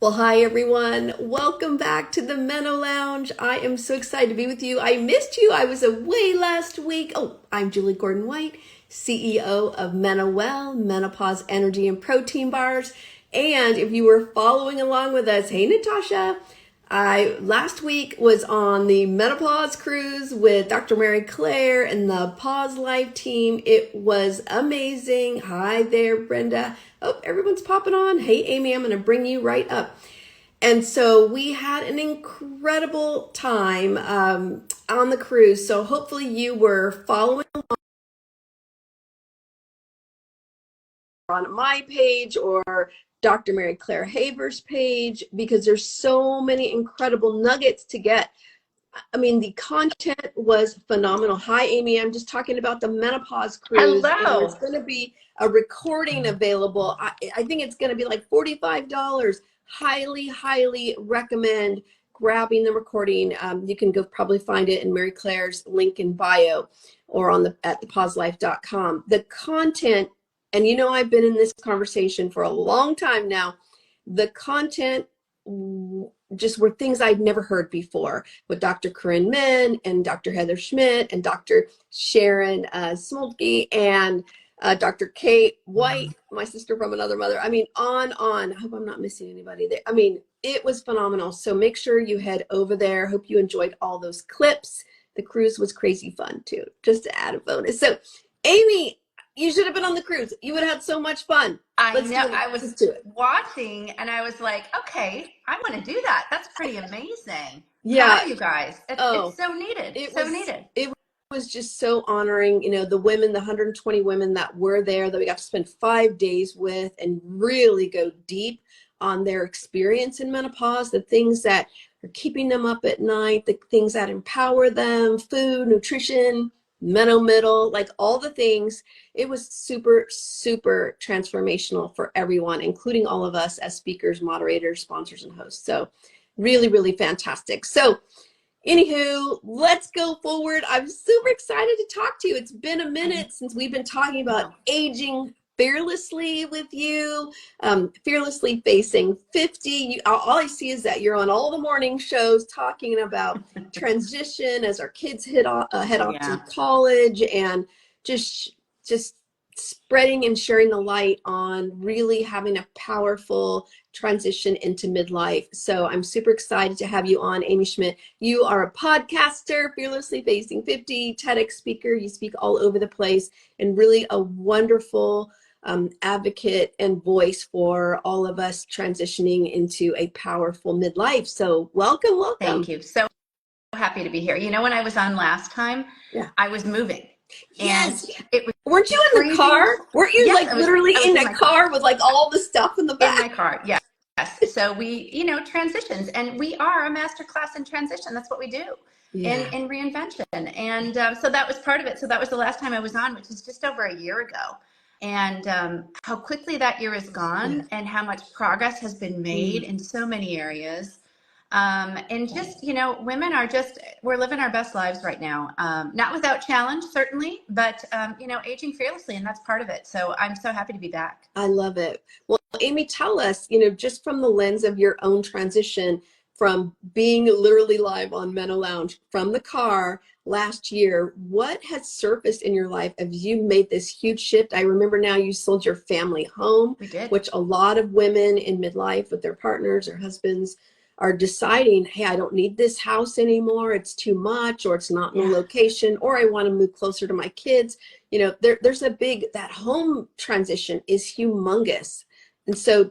Well, hi everyone. Welcome back to the MenoLounge. I am so excited to be with you. I missed you. I was away last week. Oh, I'm Julie Gordon-White, CEO of MenoWell, Menopause Energy and Protein Bars. And if you were following along with us, hey Natasha, I last week was on the Menopause cruise with Dr. Mary Claire and the Pause Life team. It was amazing. Hi there, Brenda. Oh, everyone's popping on. Hey, Amy, I'm going to bring you right up. And so we had an incredible time on the cruise. So hopefully you were following on my page or Dr. Mary Claire Haver's page, because there's so many incredible nuggets to get. I mean, the content was phenomenal. Hi, Amy. I'm just talking about the Menopause cruise. And Hello. there's going to be a recording available. I think it's going to be like $45. Highly, highly recommend grabbing the recording. You can go probably find it in Mary Claire's link in bio or on at thepauselife.com. The content, and you know I've been in this conversation for a long time now, the content just were things I'd never heard before with Dr. Corinne Min and Dr. Heather Schmidt and Dr. Sharon Smoltke and Dr. Kate White, my sister from another mother. I mean, on. I hope I'm not missing anybody there. I mean, it was phenomenal. So make sure you head over there. Hope you enjoyed all those clips. The cruise was crazy fun too, just to add a bonus. So Amy, you should have been on the cruise. You would have had so much fun. I Let's know. do it. I Let's was do it. watching and I was like, okay, I want to do that. That's pretty amazing. Yeah. Proud of you guys. Oh, It's so needed. it So was needed. it was just so honoring, the women, the 120 women that were there, that we got to spend 5 days with and really go deep on their experience in menopause, the things that are keeping them up at night, the things that empower them, food, nutrition, middle, like all the things. It was super, super transformational for everyone, including all of us as speakers, moderators, sponsors, and hosts. So really, really fantastic. So anywho, let's go forward. I'm super excited to talk to you. It's been a minute since we've been talking about aging fearlessly with you, fearlessly facing 50. All I see is that you're on all the morning shows talking about transition as our kids head off Yeah. to college, and just spreading and sharing the light on really having a powerful transition into midlife. So I'm super excited to have you on, Amy Schmidt. You are a podcaster, fearlessly facing 50, TEDx speaker. You speak all over the place, and really a wonderful advocate and voice for all of us transitioning into a powerful midlife. So welcome. Thank you. So happy to be here. You know, when I was on last time, Yeah. I was moving. Yes. And it was Weren't you in the crazy. car? Weren't you Yes, like literally I was in in a my car with like all the stuff in the in back? my car. Yes. So we, transitions, and we are a master class in transition. That's what we do in reinvention. And so that was part of it. So that was the last time I was on, which is just over a year ago. And how quickly that year is gone and how much progress has been made in so many areas. And just, women are we're living our best lives right now. Not without challenge, certainly, but, aging fearlessly, and that's part of it. So I'm so happy to be back. I love it. Well, Amy, tell us, just from the lens of your own transition from being literally live on MenoLounge from the car last year, what has surfaced in your life as you made this huge shift? I remember now you sold your family home, We did. which a lot of women in midlife with their partners or husbands are deciding, hey, I don't need this house anymore. It's too much, or it's not in the location, or I want to move closer to my kids. There's that home transition is humongous. And so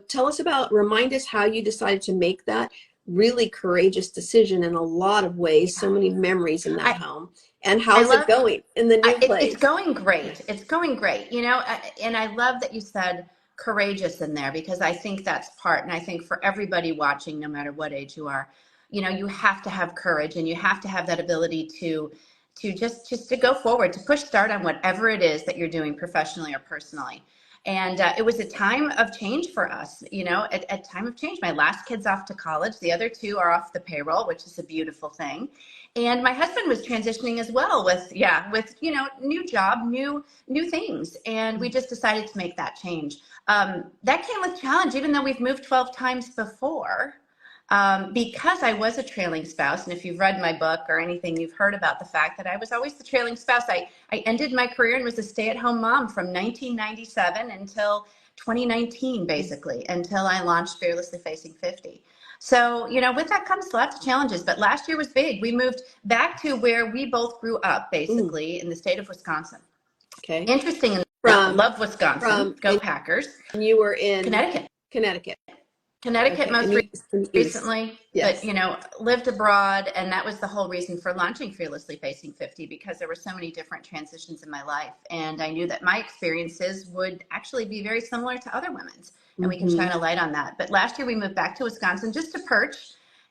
remind us how you decided to make that really courageous decision in a lot of ways, so many memories in that home. And how's it going in the new place? It's going great. It's going great, and I love that you said courageous in there, because I think that's part, and I think for everybody watching, no matter what age you are, you have to have courage, and you have to have that ability to just to go forward, to push start on whatever it is that you're doing professionally or personally. And it was a time of change for us, a time of change. My last kid's off to college. The other two are off the payroll, which is a beautiful thing. And my husband was transitioning as well with new job, new things. And we just decided to make that change. That came with challenge, even though we've moved 12 times before. Because I was a trailing spouse, and if you've read my book or anything, you've heard about the fact that I was always the trailing spouse. I ended my career and was a stay-at-home mom from 1997 until 2019, basically, until I launched Fearlessly Facing 50. So, with that comes lots of challenges. But last year was big. We moved back to where we both grew up, basically, in the state of Wisconsin. Okay. Interesting enough, love Wisconsin. Go Packers. And you were in Connecticut. Okay. Most recently, yes. but lived abroad, and that was the whole reason for launching Fearlessly Facing 50, because there were so many different transitions in my life, and I knew that my experiences would actually be very similar to other women's, and we can shine a light on that. But last year we moved back to Wisconsin just to perch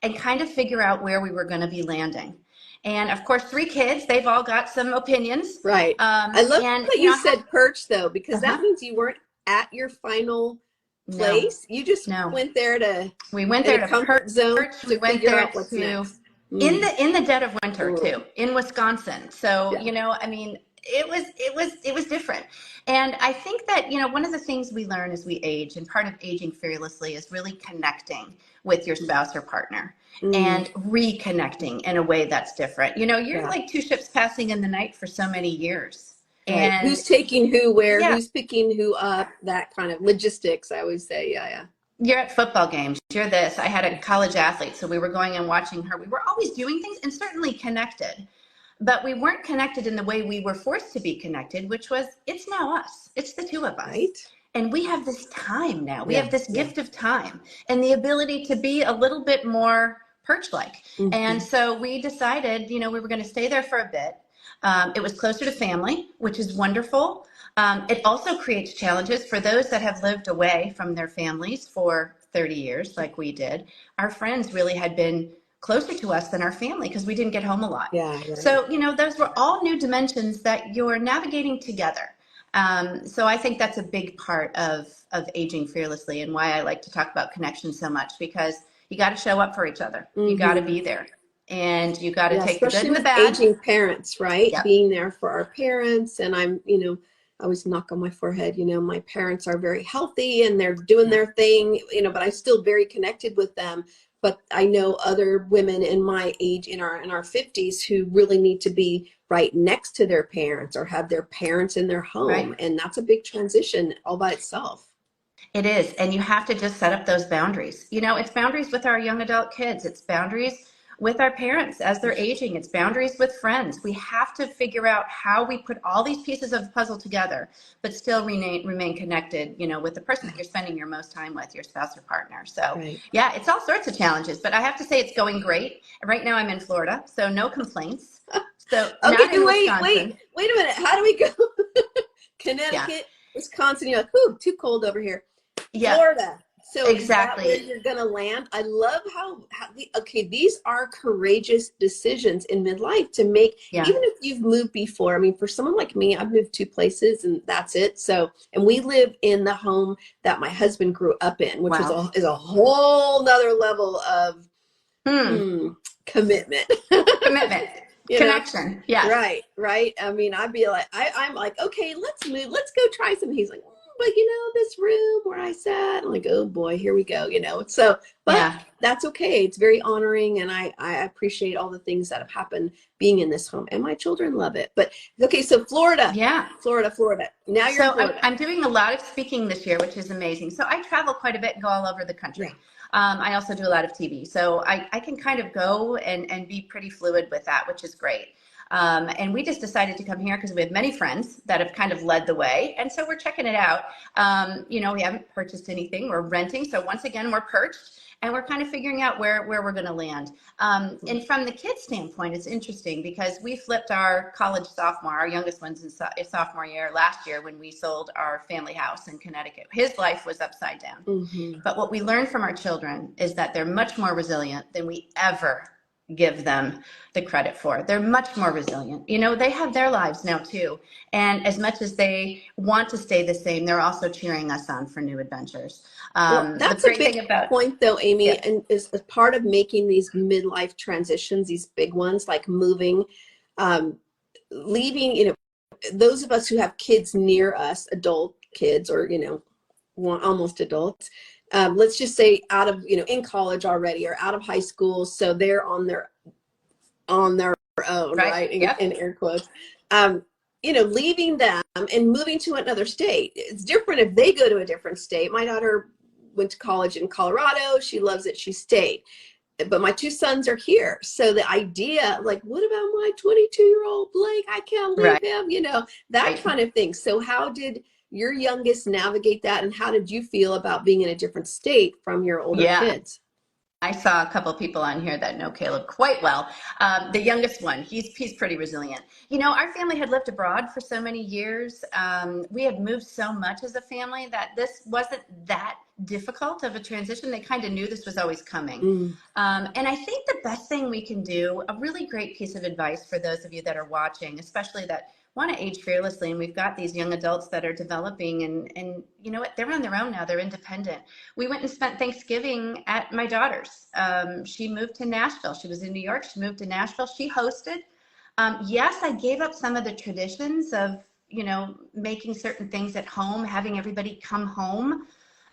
and kind of figure out where we were going to be landing. And of course, 3 kids, they've all got some opinions. Right. I love that you said perch, though, because that means you weren't at your final place. You just went there to comfort zone. We went there to in the dead of winter too, in Wisconsin. So I mean, it was different. And I think that one of the things we learn as we age, and part of aging fearlessly, is really connecting with your spouse or partner and reconnecting in a way that's different. You're like 2 ships passing in the night for so many years. And who's taking who where, who's picking who up, that kind of logistics, I always say. You're at football games, you're this. I had a college athlete, so we were going and watching her. We were always doing things and certainly connected, but we weren't connected in the way we were forced to be connected, which was, it's now us. It's the 2 of us. Right. And we have this time now. We have this gift of time and the ability to be a little bit more perch-like. And so we decided, we were going to stay there for a bit. It was closer to family, which is wonderful. It also creates challenges for those that have lived away from their families for 30 years, like we did. Our friends really had been closer to us than our family because we didn't get home a lot. So, those were all new dimensions that you're navigating together. So I think that's a big part of aging fearlessly, and why I like to talk about connection so much, because you got to show up for each other. You got to be there. And you got to take the good and the bad. Aging parents, right? Being there for our parents. And I'm, I always knock on my forehead, my parents are very healthy and they're doing their thing, but I'm still very connected with them. But I know other women in my age, in our 50s, who really need to be right next to their parents or have their parents in their home. And that's a big transition all by itself. It is. And you have to just set up those boundaries. It's boundaries with our young adult kids. It's boundaries with our parents as they're aging. It's boundaries with friends. We have to figure out how we put all these pieces of the puzzle together, but still remain connected, with the person that you're spending your most time with, your spouse or partner. So it's all sorts of challenges, but I have to say it's going great. Right now I'm in Florida, so no complaints. So okay, wait a minute. How do we go? Connecticut, Wisconsin, you're like, ooh, too cold over here. Florida. So exactly where you're going to land. I love how these are courageous decisions in midlife to make, even if you've moved before. I mean, for someone like me, I've moved 2 places and that's it. So, and we live in the home that my husband grew up in, which is a whole nother level of commitment. Connection. Right. I mean, I'd be like, I'm like, okay, let's move. Let's go try some. He's like, but this room where I sat, I'm like, oh boy, here we go, So, but that's okay. It's very honoring. And I appreciate all the things that have happened being in this home, and my children love it. But okay. So Florida, Florida. Now you're in Florida. I'm doing a lot of speaking this year, which is amazing. So I travel quite a bit and go all over the country. I also do a lot of TV. So I can kind of go and be pretty fluid with that, which is great. And we just decided to come here because we have many friends that have kind of led the way. And so we're checking it out. We haven't purchased anything. We're renting. So once again, we're perched and we're kind of figuring out where we're going to land. And from the kids' standpoint, it's interesting because we flipped our college sophomore, our youngest one's in sophomore year last year when we sold our family house in Connecticut. His life was upside down. But what we learned from our children is that they're much more resilient than we ever give them the credit for. They're much more resilient. They have their lives now too. And as much as they want to stay the same, they're also cheering us on for new adventures. That's a big point though, Amy, and is part of making these midlife transitions, these big ones like moving, leaving, those of us who have kids near us, adult kids or, almost adults. Let's just say out of, in college already or out of high school. So they're on their own, right? Yep. In air quotes. Leaving them and moving to another state. It's different if they go to a different state. My daughter went to college in Colorado. She loves it. She stayed. But my two sons are here. So the idea, like, what about my 22-year-old Blake? I can't leave him, that kind of thing. So how did your youngest navigate that? And how did you feel about being in a different state from your older kids? I saw a couple people on here that know Caleb quite well. The youngest one, he's pretty resilient. Our family had lived abroad for so many years. We had moved so much as a family that this wasn't that difficult of a transition. They kind of knew this was always coming. And I think the best thing we can do, a really great piece of advice for those of you that are watching, especially that want to age fearlessly, and we've got these young adults that are developing, and you know what, they're on their own now, they're independent. We went and spent Thanksgiving at my daughter's. She moved to Nashville. She was in New York, she moved to Nashville, she hosted. Yes, I gave up some of the traditions of making certain things at home, having everybody come home,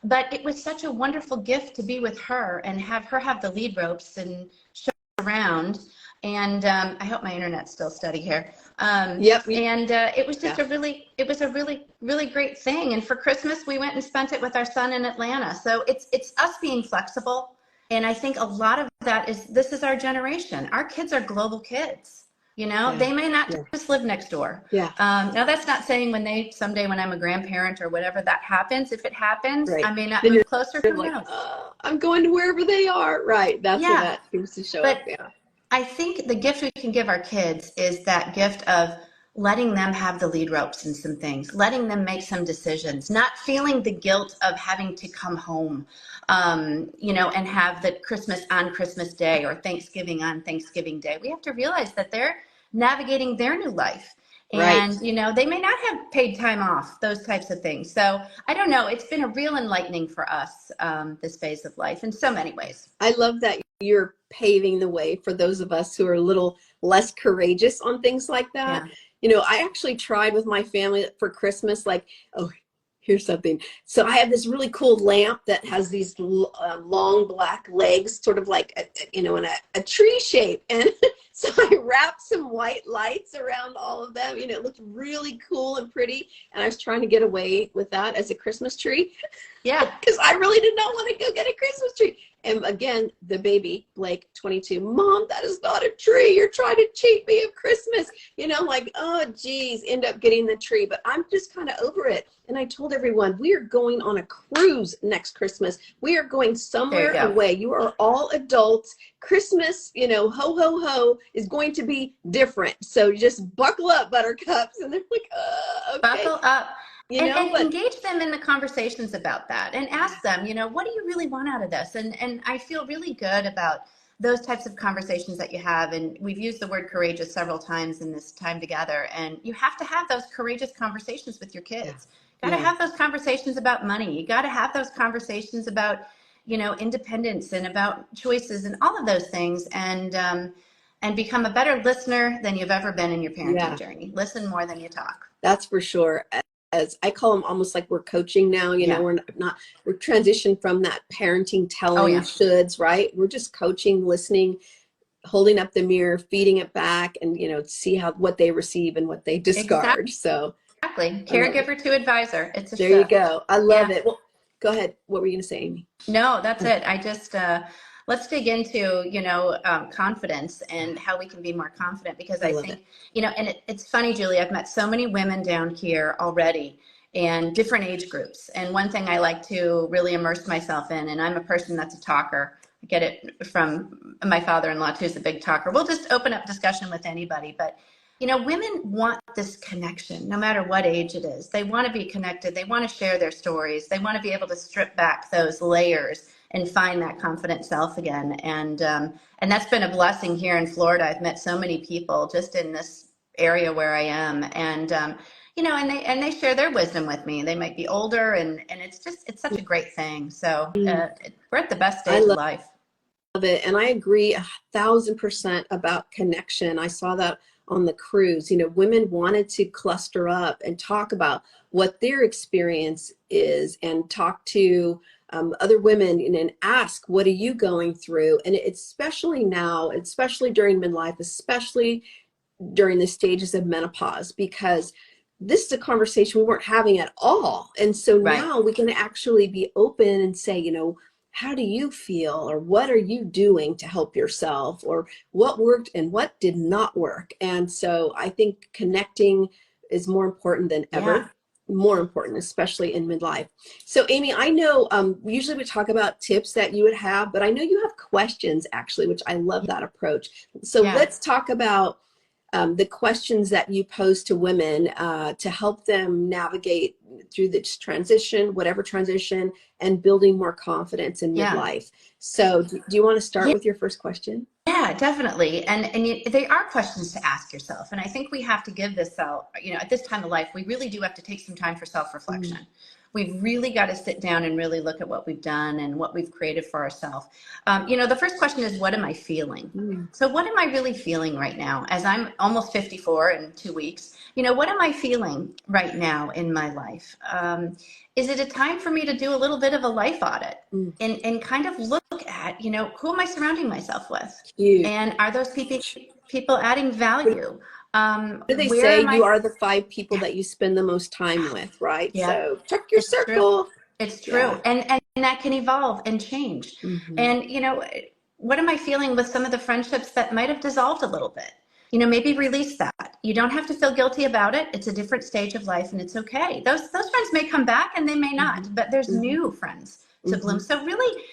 but it was such a wonderful gift to be with her and have her have the lead ropes and show around. And I hope my internet's still steady here. Yep. And it was just a really great thing. And for Christmas, we went and spent it with our son in Atlanta. So it's us being flexible. And I think a lot of that is, this is our generation. Our kids are global kids. They may not just live next door. Now that's not saying someday when I'm a grandparent or whatever that happens, if it happens, I may not move closer. Who knows? I'm going to wherever they are. Right. That's where that seems to show up. Yeah. I think the gift we can give our kids is that gift of letting them have the lead ropes in some things, letting them make some decisions, not feeling the guilt of having to come home, and have the Christmas on Christmas Day or Thanksgiving on Thanksgiving Day. We have to realize that they're navigating their new life. And, they may not have paid time off, those types of things. So I don't know. It's been a real enlightening for us, this phase of life in so many ways. I love that you're paving the way for those of us who are a little less courageous on things like that. I actually tried with my family for Christmas, here's something. So I have this really cool lamp that has these long black legs, sort of like, in a tree shape. And so I wrapped some white lights around all of them. It looked really cool and pretty. And I was trying to get away with that as a Christmas tree. Yeah. Because I really did not want to go get a Christmas tree. And again, the baby, Blake, 22, Mom, that is not a tree. You're trying to cheat me of Christmas. Oh, geez, end up getting the tree. But I'm just kind of over it. And I told everyone, we are going on a cruise next Christmas. We are going somewhere away. You are all adults. Christmas, ho, ho, ho, is going to be different. So just buckle up, buttercups. And they're like, okay. Buckle up. And engage them in the conversations about that and ask them, what do you really want out of this? And I feel really good about those types of conversations that you have. And we've used the word courageous several times in this time together. And you have to have those courageous conversations with your kids. Got to have those conversations about money. You got to have those conversations about, independence and about choices and all of those things. And become a better listener than you've ever been in your parenting journey. Listen more than you talk. That's for sure. As I call them, almost like we're coaching now, we're transitioned from that parenting telling shoulds, right? We're just coaching, listening, holding up the mirror, feeding it back, and see what they receive and what they discard. So exactly, caregiver to advisor. It's a there shift. You go. I love it. Well, go ahead. What were you gonna say, Amy? No, that's it. I just let's dig into confidence and how we can be more confident, because I think and it's funny, Julie, I've met so many women down here already and different age groups, and one thing I like to really immerse myself in, and I'm a person that's a talker. I get it from my father-in-law too, who's a big talker. We'll just open up discussion with anybody, but women want this connection no matter what age it is. They want to be connected. They want to share their stories. They want to be able to strip back those layers and find that confident self again. And that's been a blessing here in Florida. I've met so many people just in this area where I am. And, and they share their wisdom with me. They might be older, and it's such a great thing. So we're at the best stage of life. Love it. And I agree 1,000% about connection. I saw that on the cruise, you know, women wanted to cluster up and talk about what their experience is and talk to other women and ask, what are you going through? And it's especially now, especially during midlife, especially during the stages of menopause, because this is a conversation we weren't having at all. And so Right. now we can actually be open and say, you know, how do you feel, or what are you doing to help yourself, or what worked and what did not work? And so I think connecting is more important than ever, more important, especially in midlife. So Amy, I know usually we talk about tips that you would have, but I know you have questions actually, which I love that approach. So let's talk about the questions that you pose to women to help them navigate through this transition, whatever transition, and building more confidence in midlife. So do you want to start with your first question? Yeah, definitely. They are questions to ask yourself. And I think we have to give this out, you know, at this time of life, we really do have to take some time for self-reflection. We've really got to sit down and really look at what we've done and what we've created for ourselves. You know, the first question is, what am I feeling? So what am I really feeling right now? As I'm almost 54 in 2 weeks, you know, what am I feeling right now in my life? Is it a time for me to do a little bit of a life audit and kind of look at, you know, who am I surrounding myself with? Huge. And are those people adding value? What do they Where say? am You I? are the 5 people that you spend the most time with, right? Yeah, So check your it's true. circle. It's true. And that can evolve and change. And, you know, what am I feeling with some of the friendships that might have dissolved a little bit? You know, maybe release that. You don't have to feel guilty about it. It's a different stage of life and it's okay. Those friends may come back and they may not, but there's new friends to bloom. So really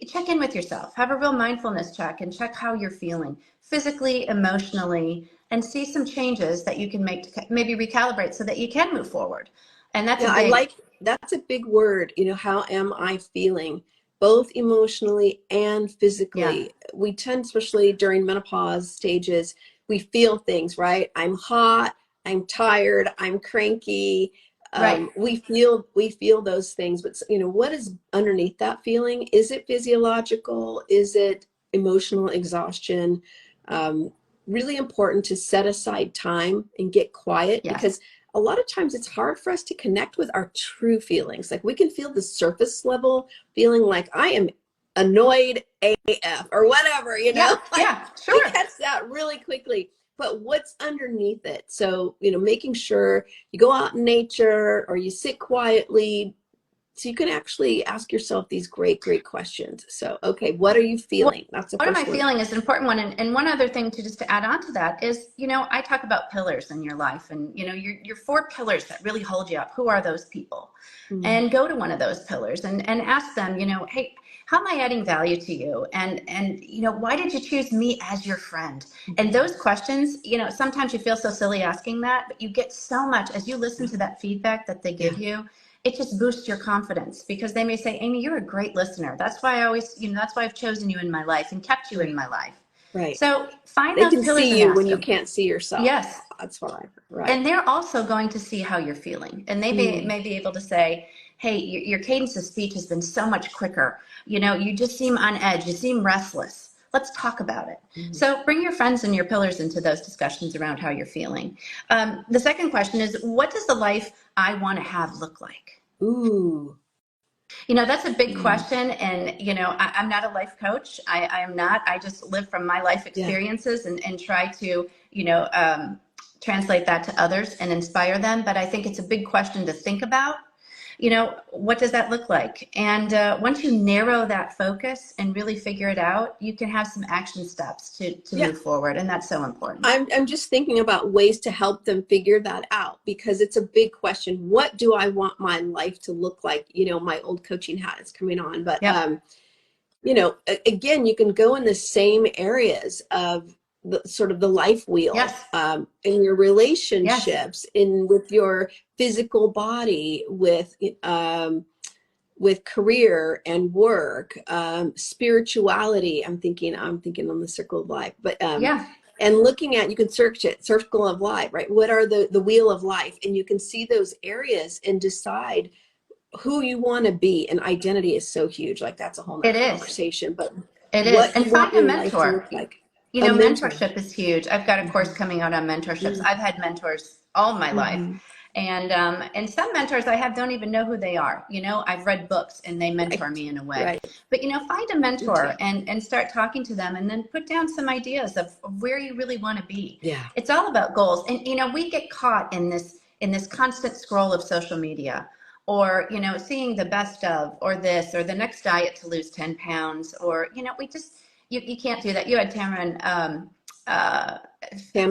check in with yourself. Have a real mindfulness check and check how you're feeling physically, emotionally, and see some changes that you can make to maybe recalibrate so that you can move forward. And that's that's a big word. You know, how am I feeling, both emotionally and physically? We tend, especially during menopause stages, we feel things, right? I'm hot, I'm tired, I'm cranky. We feel those things, but you know, what is underneath that feeling? Is it physiological? Is it emotional exhaustion? Really important to set aside time and get quiet, because a lot of times it's hard for us to connect with our true feelings. Like, we can feel the surface level feeling like I am annoyed AF or whatever, you know? We catch that really quickly. But what's underneath it? So, you know, making sure you go out in nature or you sit quietly so you can actually ask yourself these great questions. So, okay, what are you feeling? That's the what first am I one. feeling is an important one. And one other thing to just to add on to that is, you know, I talk about pillars in your life, and, you know, your 4 pillars that really hold you up. Who are those people? And go to one of those pillars and ask them, you know, hey, how am I adding value to you? And, you know, why did you choose me as your friend? And those questions, you know, sometimes you feel so silly asking that, but you get so much as you listen to that feedback that they give you. It just boosts your confidence, because they may say, Amy, you're a great listener. That's why I always, you know, that's why I've chosen you in my life and kept you in my life. So find They those can pillars see and you ask when you them. can't see yourself. That's why. And they're also going to see how you're feeling. And they may be able to say, hey, your cadence of speech has been so much quicker. You know, you just seem on edge. You seem restless. Let's talk about it. So bring your friends and your pillars into those discussions around how you're feeling. The second question is, what does the life I want to have look like? Ooh. You know, that's a big question. And, you know, I'm not a life coach. I am not. I just live from my life experiences and try to, you know, translate that to others and inspire them. But I think it's a big question to think about. You know, what does that look like? And once you narrow that focus and really figure it out, you can have some action steps to move forward. And that's so important. I'm just thinking about ways to help them figure that out, because it's a big question. What do I want my life to look like? You know, my old coaching hat is coming on, but you know, again, you can go in the same areas of the sort of the life wheel, in your relationships, in with your physical body, with career and work, spirituality. I'm thinking on the circle of life, but and looking at, you can search it, circle of life, right? What are the wheel of life? And you can see those areas and decide who you want to be. And identity is so huge. Like, that's a whole nother conversation, but It what is. And you want find a your life to mentor. look like. You A know, mentor. mentorship is huge. I've got a course coming out on mentorships. I've had mentors all my life. And some mentors I have don't even know who they are. You know, I've read books and they mentor me in a way. Right. But, you know, find a mentor and start talking to them and then put down some ideas of where you really want to be. Yeah. It's all about goals. And, you know, we get caught in this constant scroll of social media, or, you know, seeing the best of, or this, or the next diet to lose 10 pounds, or, you know, you can't do that. You had Tamron,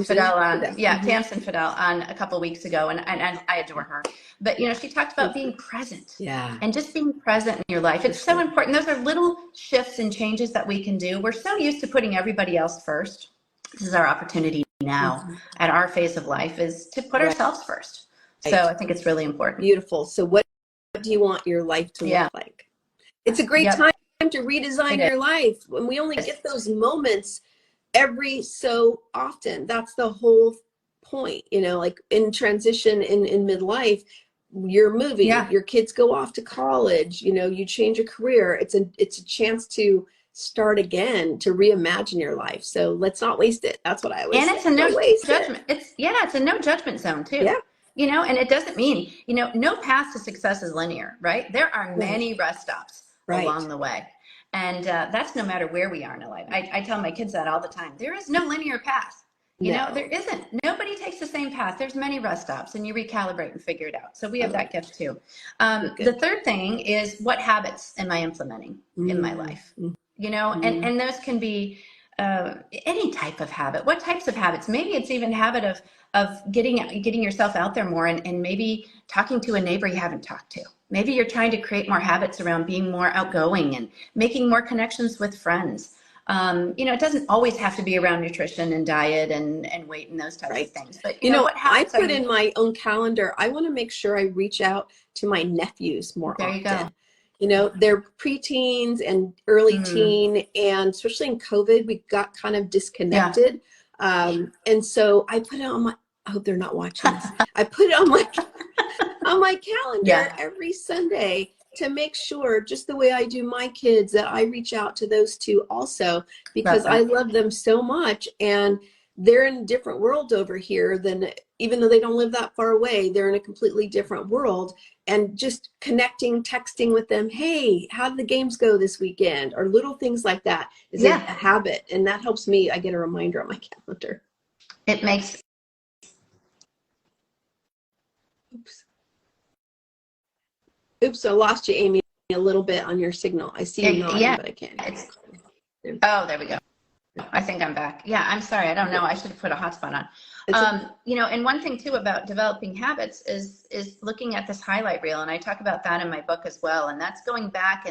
Fidel on, Tamsin Fidel on a couple of weeks ago, and I adore her. But, you know, she talked about being present. Yeah. And just being present in your life. It's so important. Those are little shifts and changes that we can do. We're so used to putting everybody else first. This is our opportunity now at our phase of life, is to put ourselves first. So I think it's really important. Beautiful. So what do you want your life to look like? It's a great time to redesign your life. When we only get those moments every so often. That's the whole point, you know, like in transition in midlife, you're moving, your kids go off to college, you know, you change a career. It's a chance to start again, to reimagine your life. So let's not waste it. That's what I always say. And it's a no judgment. It's a no judgment zone too. Yeah. You know, and it doesn't mean, you know, no path to success is linear, right? There are many rest stops along the way. And that's no matter where we are in our life. I tell my kids that all the time. There is no linear path. You know, there isn't. Nobody takes the same path. There's many rest stops, and you recalibrate and figure it out. So we have that gift too. The third thing is, what habits am I implementing in my life? You know, and those can be any type of habit. What types of habits? Maybe it's even habit of getting yourself out there more, and maybe talking to a neighbor you haven't talked to. Maybe you're trying to create more habits around being more outgoing and making more connections with friends. You know, it doesn't always have to be around nutrition and diet and weight and those types of things. But you know what habits I put in my own calendar, I want to make sure I reach out to my nephews more often. There you go. You know, they're preteens and early teen, and especially in COVID, we got kind of disconnected. And so I put it on my, I hope they're not watching this. I put it on my calendar every Sunday to make sure, just the way I do my kids, that I reach out to those two also, because I love them so much. And they're in a different world over here than, even though they don't live that far away, they're in a completely different world. And just connecting, texting with them, hey, how did the games go this weekend? Or little things like that is a habit. And that helps me. I get a reminder on my calendar. It makes. Oops, I lost you, Amy, a little bit on your signal. I see you nodding, but I can't. Oh, there we go. I think I'm back. Yeah, I'm sorry. I don't know. I should have put a hotspot on. You know, and one thing too about developing habits is looking at this highlight reel. And I talk about that in my book as well. And that's going back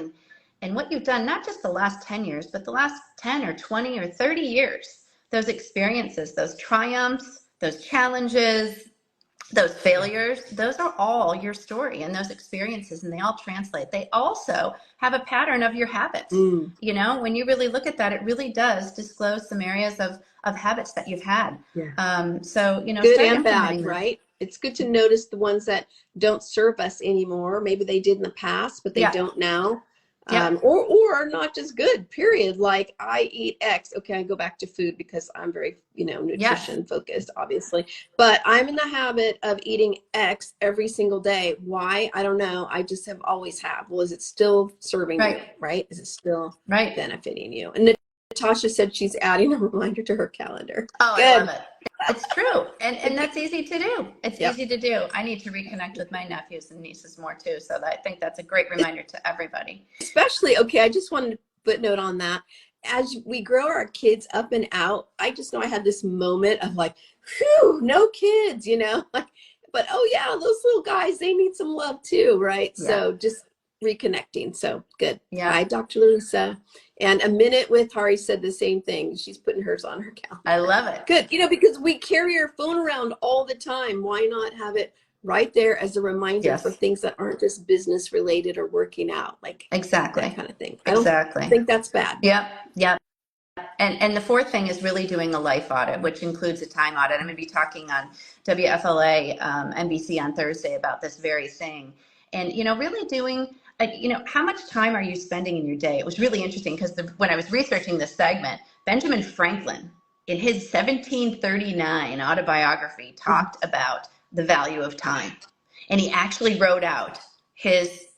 and what you've done, not just the last 10 years, but the last 10 or 20 or 30 years, those experiences, those triumphs, those challenges, those failures, those are all your story and those experiences, and they all translate. They also have a pattern of your habits. You know, when you really look at that, it really does disclose some areas of habits that you've had. So, you know, good and bad, right? It's good to notice the ones that don't serve us anymore. Maybe they did in the past, but they don't now. Or not just good, period. Like, I eat X. Okay, I go back to food because I'm very, you know, nutrition focused, obviously. But I'm in the habit of eating X every single day. Why? I don't know. I just have always have. Well, is it still serving you, right? Is it still benefiting you? And Natasha said she's adding a reminder to her calendar. Oh, good. I love it. It's true. And that's easy to do. It's easy to do. I need to reconnect with my nephews and nieces more too. So I think that's a great reminder to everybody. Especially, okay, I just wanted to footnote on that. As we grow our kids up and out, I just know I had this moment of like, whew, no kids, you know, like, but oh yeah, those little guys, they need some love too, right? So just reconnecting. So good. Hi, Dr. Larissa. And a minute with Hari said the same thing. She's putting hers on her calendar. I love it. Good. You know, because we carry our phone around all the time. Why not have it right there as a reminder for things that aren't just business related or working out, like that kind of thing. I don't think that's bad. Yep. And the fourth thing is really doing a life audit, which includes a time audit. I'm going to be talking on WFLA NBC on Thursday about this very thing. And, you know, really doing, you know, how much time are you spending in your day? It was really interesting because when I was researching this segment, Benjamin Franklin in his 1739 autobiography talked about the value of time. And he actually wrote out his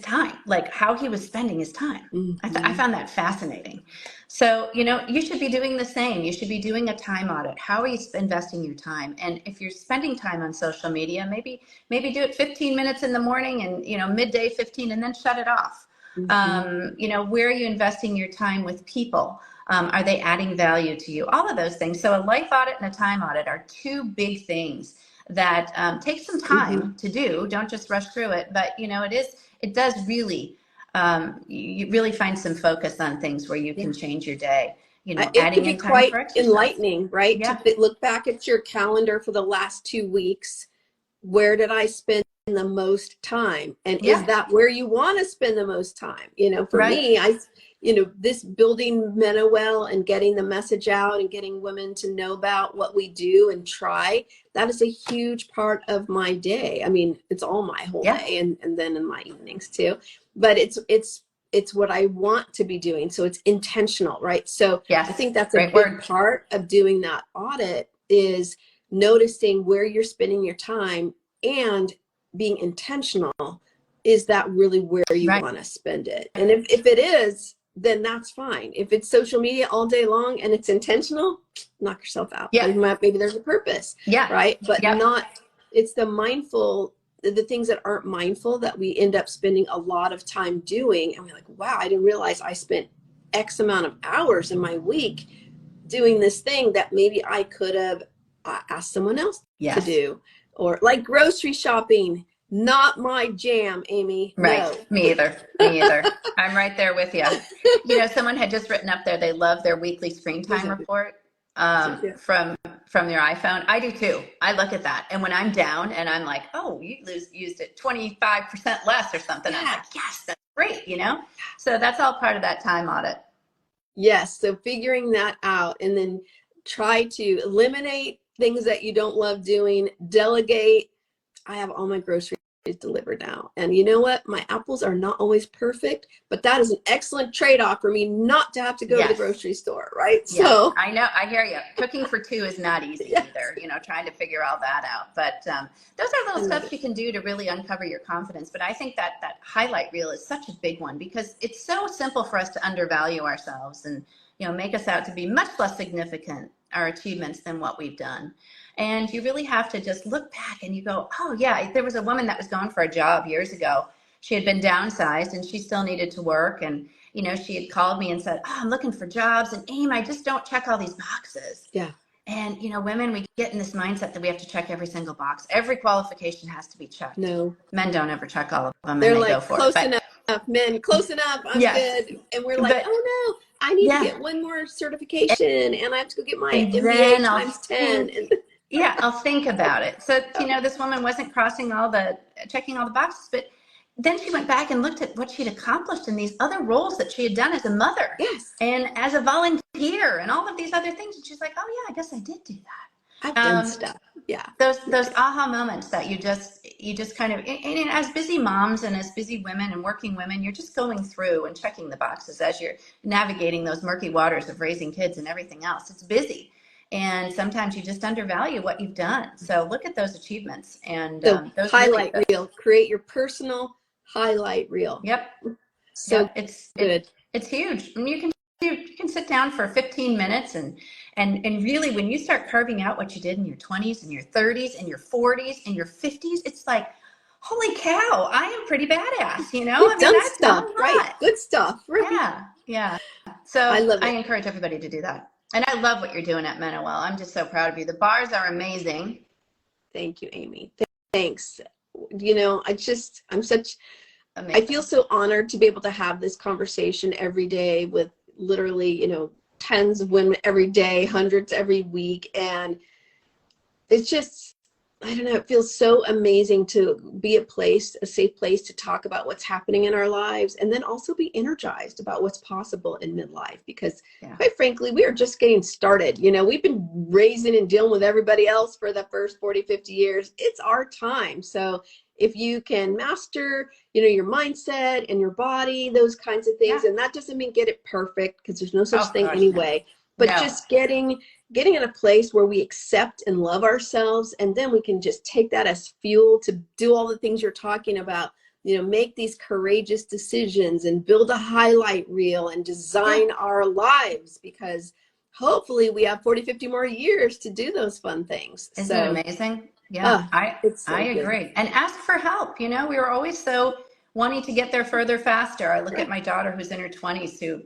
time, like how he was spending his time. I found that fascinating. So, you know, you should be doing the same. You should be doing a time audit. How are you investing your time? And if you're spending time on social media, maybe do it 15 minutes in the morning and, you know, midday 15, and then shut it off. You know, where are you investing your time with people? Are they adding value to you? All of those things. So a life audit and a time audit are two big things that take some time to do. Don't just rush through it, but you know, it does really, you really find some focus on things where you can change your day. You know, it adding can be in time quite for exercise. enlightening, right? Yeah. To look back at your calendar for the last 2 weeks. Where did I spend the most time? And is that where you want to spend the most time? You know, for me, you know, this building MenoWell and getting the message out and getting women to know about what we do and try, that is a huge part of my day. I mean, it's all my whole day and then in my evenings too, but it's what I want to be doing. So it's intentional, right? So I think that's a big part of doing that audit is noticing where you're spending your time and being intentional. Is that really where you want to spend it? And if it is, then that's fine. If it's social media all day long and it's intentional, knock yourself out. Maybe there's a purpose, right? But not, it's the things that aren't mindful that we end up spending a lot of time doing. And we're like, wow, I didn't realize I spent X amount of hours in my week doing this thing that maybe I could have asked someone else to do. Or like grocery shopping. Not my jam, Amy. Right. No. Me either. Me either. I'm right there with you. You know, someone had just written up there, they love their weekly screen time report from their iPhone. I do too. I look at that. And when I'm down and I'm like, oh, you used it 25% less or something. I'm like, yes, that's great. You know, so that's all part of that time audit. Yes. So figuring that out and then try to eliminate things that you don't love doing, delegate. I have all my groceries delivered now. And you know what? My apples are not always perfect, but that is an excellent trade-off for me not to have to go to the grocery store, right? Yeah, so I know. I hear you. Cooking for two is not easy either, you know, trying to figure all that out. But those are little steps you can do to really uncover your confidence. But I think that highlight reel is such a big one because it's so simple for us to undervalue ourselves and, you know, make us out to be much less significant, our achievements, than what we've done. And you really have to just look back and you go, oh yeah, there was a woman that was going for a job years ago. She had been downsized and she still needed to work. And, you know, she had called me and said, oh, I'm looking for jobs. And Aim, I just don't check all these boxes. Yeah. And, you know, women, we get in this mindset that we have to check every single box. Every qualification has to be checked. No. Men don't ever check all of them. They're and like, go for close it. enough, men, close enough, I'm good. And we're like, oh no, I need to get one more certification and I have to go get my MBA times 10. Yeah, I'll think about it. So, you know, this woman wasn't checking all the boxes, but then she went back and looked at what she'd accomplished in these other roles that she had done as a mother and as a volunteer and all of these other things. And she's like, oh yeah, I guess I did do that. I've done stuff. Yeah. Those aha moments that you just kind of, and as busy moms and as busy women and working women, you're just going through and checking the boxes as you're navigating those murky waters of raising kids and everything else. It's busy. And sometimes you just undervalue what you've done. So look at those achievements and those highlight reel. Create your personal highlight reel. Yep. So it's good. It's huge. And you can sit down for 15 minutes and really when you start carving out what you did in your 20s and your 30s and your 40s and your 50s, it's like, holy cow, I am pretty badass, you know? You've done stuff, right? Good stuff. Right? Yeah. So I encourage everybody to do that. And I love what you're doing at MenoWell. I'm just so proud of you. The bars are amazing. Thank you, Amy. Thanks. You know, I feel so honored to be able to have this conversation every day with literally, you know, tens of women every day, hundreds every week. And it's just, I don't know, it feels so amazing to be a safe place to talk about what's happening in our lives and then also be energized about what's possible in midlife because quite frankly, we are just getting started. You know, we've been raising and dealing with everybody else for the first 40, 50 years. It's our time. So if you can master, you know, your mindset and your body, those kinds of things, and that doesn't mean get it perfect because there's no such thing anyway, but just getting getting in a place where we accept and love ourselves, and then we can just take that as fuel to do all the things you're talking about, you know, make these courageous decisions and build a highlight reel and design our lives, because hopefully we have 40, 50 more years to do those fun things. Isn't it amazing? Yeah, it's so I good. agree. And ask for help. You know, we were always so wanting to get there further, faster. I look at my daughter who's in her 20s, who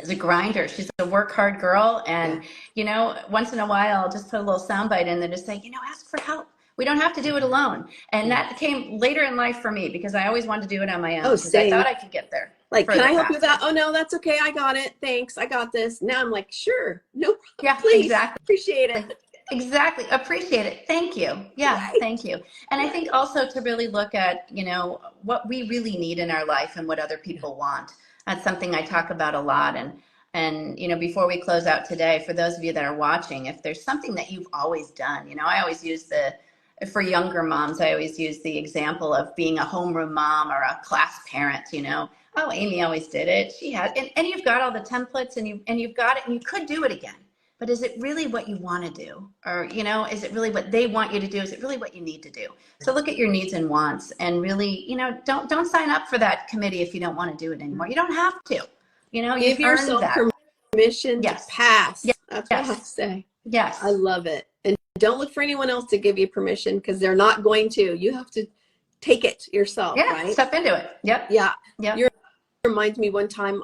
is a grinder. She's a work hard girl. And, you know, once in a while, I'll just put a little soundbite in there to say, you know, ask for help. We don't have to do it alone. And that came later in life for me, because I always wanted to do it on my own, because I thought I could get there. Like, can I help you with that? Oh, no, that's okay. I got it. Thanks. I got this. Now I'm like, sure. No problem. Yeah, please. Exactly. Appreciate it. Exactly. Appreciate it. Thank you. Yeah. Thank you. And I think also to really look at, you know, what we really need in our life and what other people want. That's something I talk about a lot. And, you know, before we close out today, for those of you that are watching, if there's something that you've always done, you know, I always use for younger moms, I always use the example of being a homeroom mom or a class parent, you know. Oh, Amy always did it. She had, and you've got all the templates, and you've got it, and you could do it again. But is it really what you want to do? Or, you know, is it really what they want you to do? Is it really what you need to do? So look at your needs and wants, and really, you know, don't sign up for that committee if you don't want to do it anymore. You don't have to. You know, give yourself permission to pass. That's what I say. Yes. I love it. And don't look for anyone else to give you permission, because they're not going to. You have to take it yourself, right? Step into it. Yep. Yeah. Yep. Reminds me one time,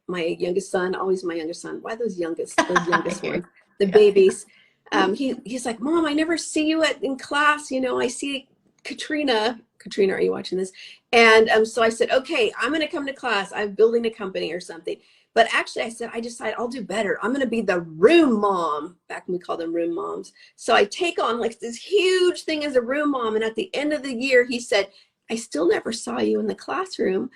my youngest son, always my youngest son. Why those youngest ones, the babies? He's like, Mom, I never see you in class. You know, I see Katrina. Katrina, are you watching this? And so I said, okay, I'm going to come to class. I'm building a company or something. But actually, I said, I decided I'll do better. I'm going to be the room mom. Back when we called them room moms. So I take on like this huge thing as a room mom. And at the end of the year, he said, I still never saw you in the classroom.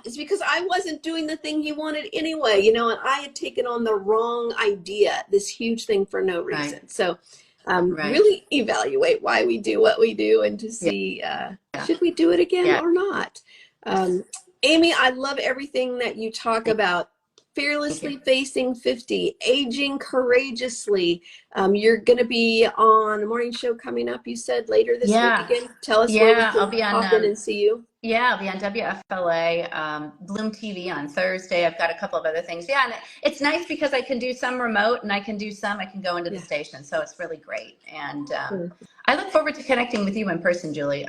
It's because I wasn't doing the thing he wanted anyway, you know, and I had taken on the wrong idea, this huge thing for no reason. Right. So really evaluate why we do what we do, and to see, should we do it again or not? Amy, I love everything that you talk about. Fearlessly Facing 50, Aging Courageously. You're going to be on a morning show coming up, you said, later this week again. Tell us where we can pop in and see you. Yeah, I'll be on WFLA, Bloom TV on Thursday. I've got a couple of other things. Yeah, and it's nice because I can do some remote, and I can go into the station. So it's really great. And I look forward to connecting with you in person, Julie.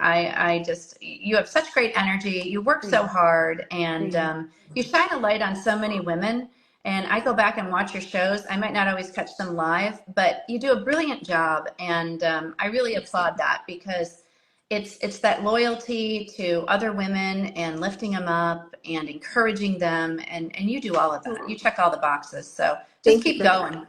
You have such great energy. You work so hard, and you shine a light on so many women. And I go back and watch your shows. I might not always catch them live, but you do a brilliant job. And I really applaud that, because it's that loyalty to other women and lifting them up and encouraging them. And you do all of that. You check all the boxes. So just keep going.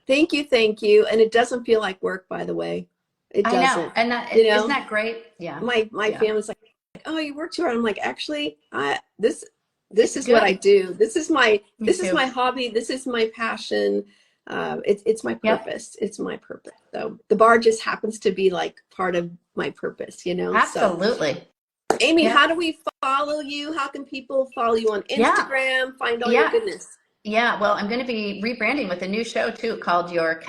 Thank you. Thank you. And it doesn't feel like work, by the way. It doesn't. I know. And that, isn't that great? Yeah. My family's like, oh, you work too hard. I'm like, actually, this is what I do. This is my hobby. This is my passion. It's my purpose. It's my purpose. So the bar just happens to be like part of my purpose, you know? Absolutely. So, Amy, how do we follow you? How can people follow you on Instagram, find all your goodness? Yeah, well, I'm going to be rebranding with a new show too, called your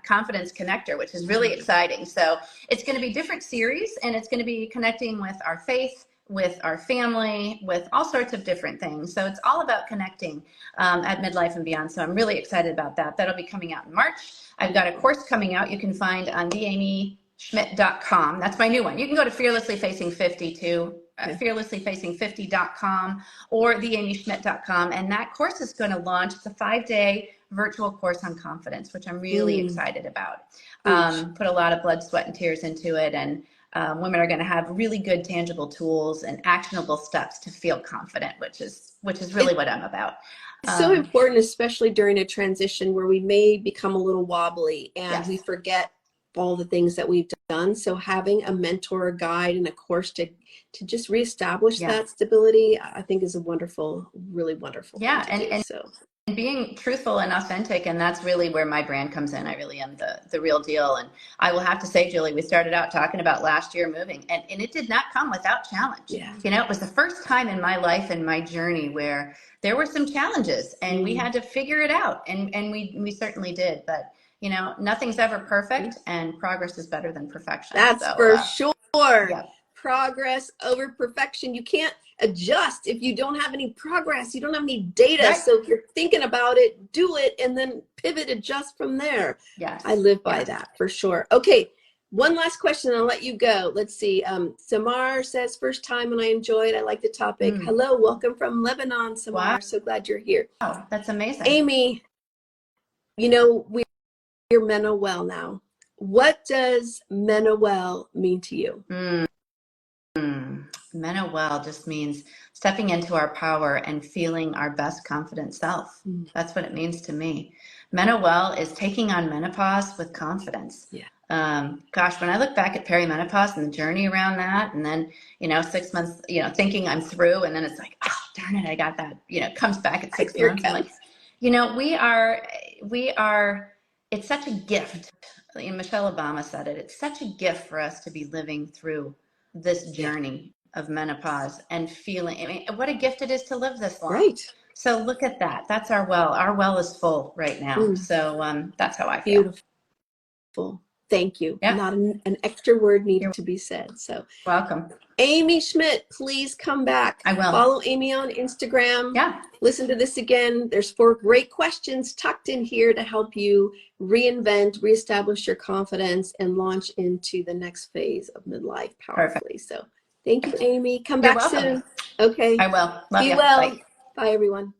Confidence Connector, which is really exciting. So it's going to be different series, and it's going to be connecting with our faith, with our family, with all sorts of different things. So it's all about connecting at midlife and beyond. So I'm really excited about that. That'll be coming out in March. I've got a course coming out you can find on theamyschmidt.com. That's my new one. You can go to Fearlessly Facing 50 too. fearlesslyfacing50.com or theamyschmidt.com, and that course is going to launch. It's a 5-day virtual course on confidence, which I'm really excited about. Put a lot of blood, sweat, and tears into it, and women are going to have really good tangible tools and actionable steps to feel confident, which is really what I'm about. It's so important, especially during a transition where we may become a little wobbly and we forget all the things that we've done. So having a mentor, a guide, and a course to just reestablish that stability, I think is a wonderful, really wonderful thing to do. being truthful and authentic. And that's really where my brand comes in. I really am the real deal. And I will have to say, Julie, we started out talking about last year moving, and it did not come without challenge. Yeah. You know, it was the first time in my life and my journey where there were some challenges, and we had to figure it out. And we certainly did. But, you know, nothing's ever perfect, and progress is better than perfection. That's so, for sure. Yeah. Progress over perfection. You can't adjust if you don't have any progress. You don't have any data. Right. So if you're thinking about it, do it, and then pivot, adjust from there. Yes. I live by that for sure. Okay. One last question, and I'll let you go. Let's see. Samar says, first time and I enjoyed. I like the topic. Hello, welcome from Lebanon, Samar. Wow. So glad you're here. Oh, that's amazing. Amy, you know, we're MenoWell now. What does MenoWell mean to you? MenoWell just means stepping into our power and feeling our best confident self. That's what it means to me. MenoWell is taking on menopause with confidence. Yeah. Gosh, when I look back at perimenopause and the journey around that, and then, you know, 6 months, you know, thinking I'm through, and then it's like, oh, darn it, I got that, you know, comes back at 6 months. I'm like, you know, we are, it's such a gift. And Michelle Obama said it. It's such a gift for us to be living through this journey of menopause and feeling, I mean, what a gift it is to live this long. Right. So look at that. That's our well. Our well is full right now. So that's how I feel. Beautiful. Thank you. Yeah. Not an extra word needed to be said. So welcome. Amy Schmidt, please come back. I will. Follow Amy on Instagram. Yeah. Listen to this again. There's 4 great questions tucked in here to help you reinvent, reestablish your confidence, and launch into the next phase of midlife powerfully. Perfect. So thank you, Amy. Come back soon. Okay. I will. Love Be you. well. Bye. Bye, everyone.